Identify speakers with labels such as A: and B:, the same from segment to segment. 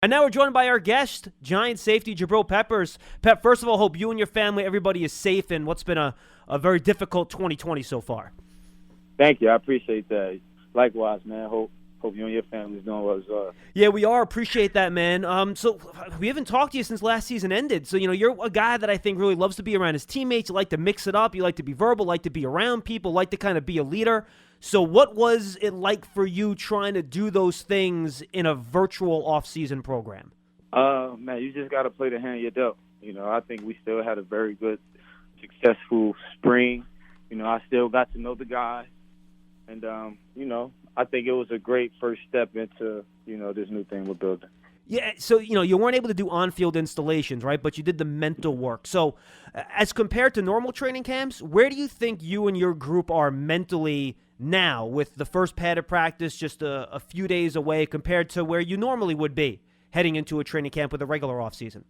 A: And now we're joined by our guest, Giant safety Jabrill Peppers. Pep, first of all, hope you and your family, everybody is safe in what's been a very difficult 2020 so far.
B: Thank you. I appreciate that. Likewise, man. Hope you and your family's doing well as well.
A: Yeah, we are. Appreciate that, man. So we haven't talked to you since last season ended. So, you're a guy that I think really loves to be around his teammates. You like to mix it up. You like to be verbal, like to be around people, like to kind of be a leader. So what was it like for you trying to do those things in a virtual off-season program?
B: Man, you just got to play the hand you're dealt. I think we still had a very good, successful spring. I still got to know the guys. And, I think it was a great first step into, this new thing we're building.
A: Yeah, so, you weren't able to do on-field installations, right? But you did the mental work. So as compared to normal training camps, where do you think you and your group are mentally now with the first padded practice just a few days away compared to where you normally would be heading into a training camp with a regular offseason?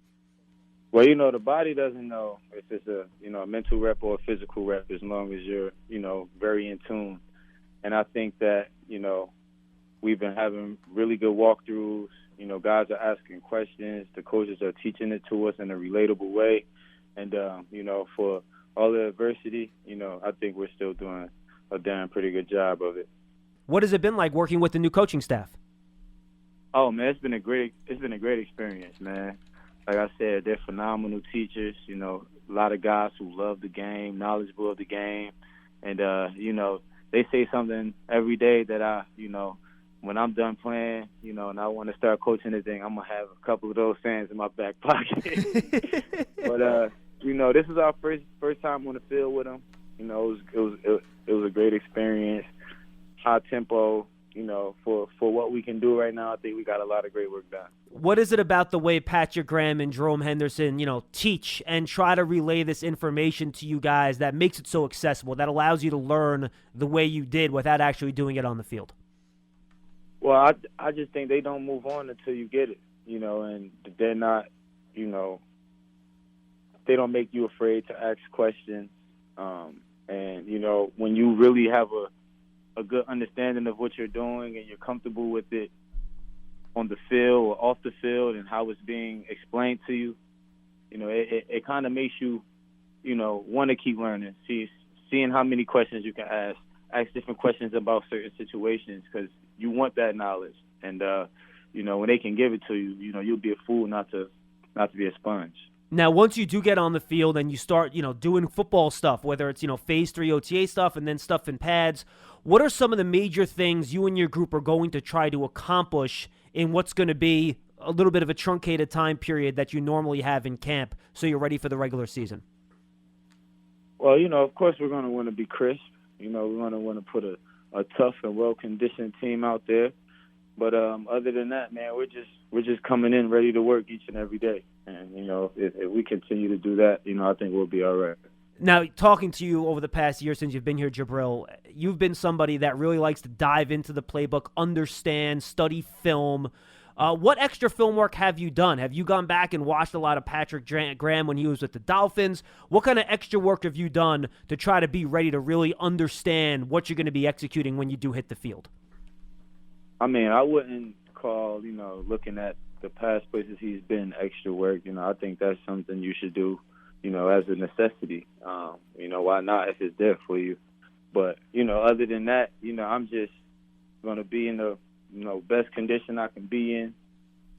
B: Well, the body doesn't know if it's a mental rep or a physical rep as long as you're, very in tune. And I think that, we've been having really good walkthroughs. Guys are asking questions. The coaches are teaching it to us in a relatable way. And, for all the adversity, I think we're still doing a damn pretty good job of it.
A: What has it been like working with the new coaching staff?
B: Oh, man, it's been a great experience, man. Like I said, they're phenomenal teachers, a lot of guys who love the game, knowledgeable of the game. And, they say something every day that when I'm done playing, and I want to start coaching anything, I'm going to have a couple of those sayings in my back pocket. But, this is our first time on the field with them. It was a great experience, high tempo. For what we can do right now, I think we got a lot of great work done.
A: What is it about the way Patrick Graham and Jerome Henderson, teach and try to relay this information to you guys that makes it so accessible, that allows you to learn the way you did without actually doing it on the field?
B: Well, I just think they don't move on until you get it, and they're not, they don't make you afraid to ask questions. And, when you really have a good understanding of what you're doing and you're comfortable with it on the field or off the field and how it's being explained to you, it kind of makes you, want to keep learning, seeing how many questions you can ask different questions about certain situations because you want that knowledge. And, when they can give it to you, you'll be a fool not to be a sponge.
A: Now, once you do get on the field and you start, doing football stuff, whether it's, phase 3 OTA stuff and then stuff in pads, what are some of the major things you and your group are going to try to accomplish in what's going to be a little bit of a truncated time period that you normally have in camp so you're ready for the regular season?
B: Well, of course we're going to want to be crisp. We're going to want to put a tough and well-conditioned team out there. But other than that, man, we're just coming in ready to work each and every day. And, if we continue to do that, I think we'll be all right.
A: Now, talking to you over the past year since you've been here, Jabrill, you've been somebody that really likes to dive into the playbook, understand, study film. What extra film work have you done? Have you gone back and watched a lot of Patrick Graham when he was with the Dolphins? What kind of extra work have you done to try to be ready to really understand what you're going to be executing when you do hit the field?
B: I mean, I wouldn't call, looking at the past places he's been extra work. I think that's something you should do, as a necessity. Why not if it's there for you? But, other than that, I'm just going to be in the, best condition I can be in.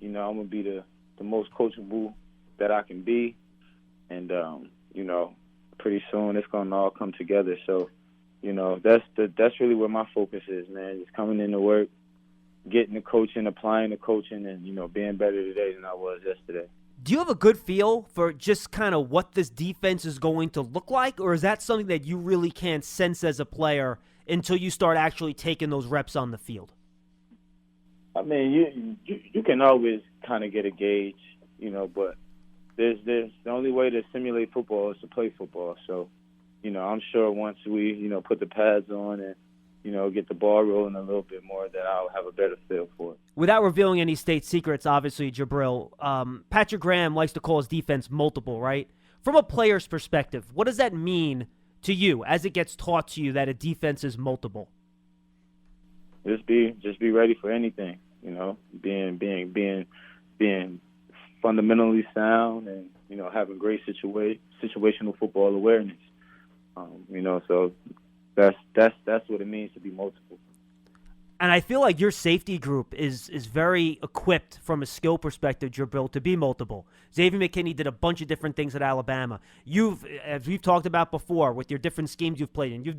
B: I'm going to be the most coachable that I can be. And, pretty soon it's going to all come together. So, that's really where my focus is, man. Just coming into work, getting the coaching, applying the coaching, and, being better today than I was yesterday.
A: Do you have a good feel for just kind of what this defense is going to look like, or is that something that you really can't sense as a player until you start actually taking those reps on the field?
B: I mean, you can always kind of get a gauge, but there's the only way to simulate football is to play football. So, I'm sure once we, put the pads on and, get the ball rolling a little bit more, that I'll have a better feel for it.
A: Without revealing any state secrets, obviously, Jabrill, Patrick Graham likes to call his defense multiple, right? From a player's perspective, what does that mean to you as it gets taught to you that a defense is multiple?
B: Just be ready for anything, being being fundamentally sound and, you know, having great situational football awareness. You know, so that's what it means to be multiple.
A: And I feel like your safety group is very equipped from a skill perspective, Jabrill, to be multiple. Xavier McKinney did a bunch of different things at Alabama. As we've talked about before, with your different schemes you've played in, you've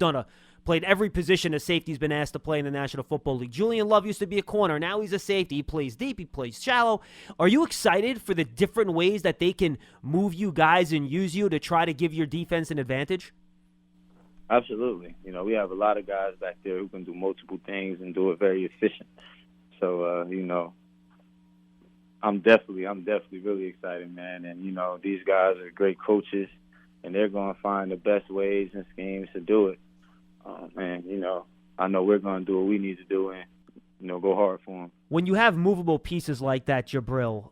A: played every position a safety's been asked to play in the National Football League. Julian Love used to be a corner. Now he's a safety. He plays deep. He plays shallow. Are you excited for the different ways that they can move you guys and use you to try to give your defense an advantage?
B: Absolutely. You know, we have a lot of guys back there who can do multiple things and do it very efficient. So, you know, I'm definitely really excited, man. And, you know, these guys are great coaches, and they're going to find the best ways and schemes to do it. And, you know, I know we're going to do what we need to do and, you know, go hard for them.
A: When you have movable pieces like that, Jabrill,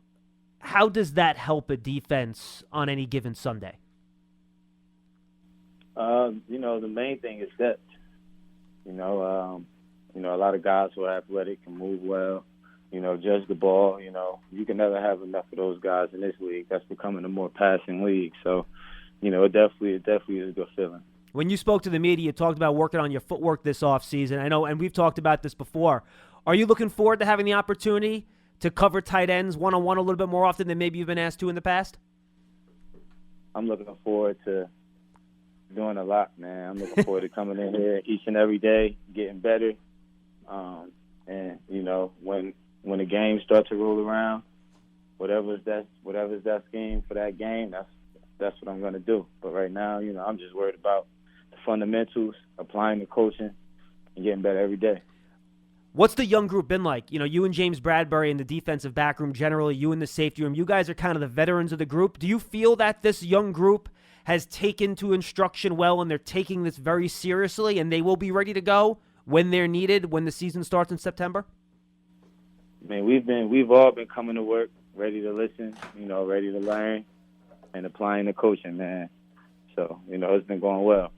A: how does that help a defense on any given Sunday?
B: You know, the main thing is depth. You know, a lot of guys who are athletic can move well, you know, judge the ball. You know, you can never have enough of those guys in this league. That's becoming a more passing league. So, you know, it definitely is a good feeling. When
A: you spoke to the media, you talked about working on your footwork this offseason. I know, and we've talked about this before. Are you looking forward to having the opportunity to cover tight ends one-on-one a little bit more often than maybe you've been asked to in the past?
B: I'm looking forward to doing a lot, man. I'm looking forward to coming in here each and every day, getting better. And you know, when the games start to roll around, whatever's that scheme for that game, that's what I'm gonna do. But right now, you know, I'm just worried about the fundamentals, applying the coaching, and getting better every day.
A: What's the young group been like? You know, you and James Bradbury in the defensive back room, generally, you in the safety room. You guys are kind of the veterans of the group. Do you feel that this young group has taken to instruction well, and they're taking this very seriously, and they will be ready to go when they're needed when the season starts in September?
B: I mean, we've all been coming to work, ready to listen, you know, ready to learn, and applying the coaching, man. So, you know, it's been going well.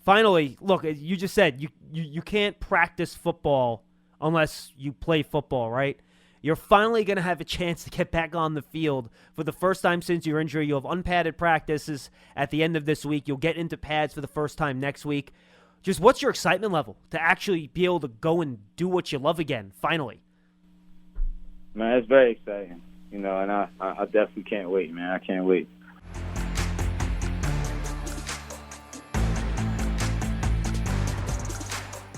A: Finally, look, you just said you can't practice football unless you play football, right? You're finally going to have a chance to get back on the field for the first time since your injury. You'll have unpadded practices at the end of this week. You'll get into pads for the first time next week. Just what's your excitement level to actually be able to go and do what you love again, finally?
B: Man, it's very exciting, you know, and I definitely can't wait, man. I can't wait.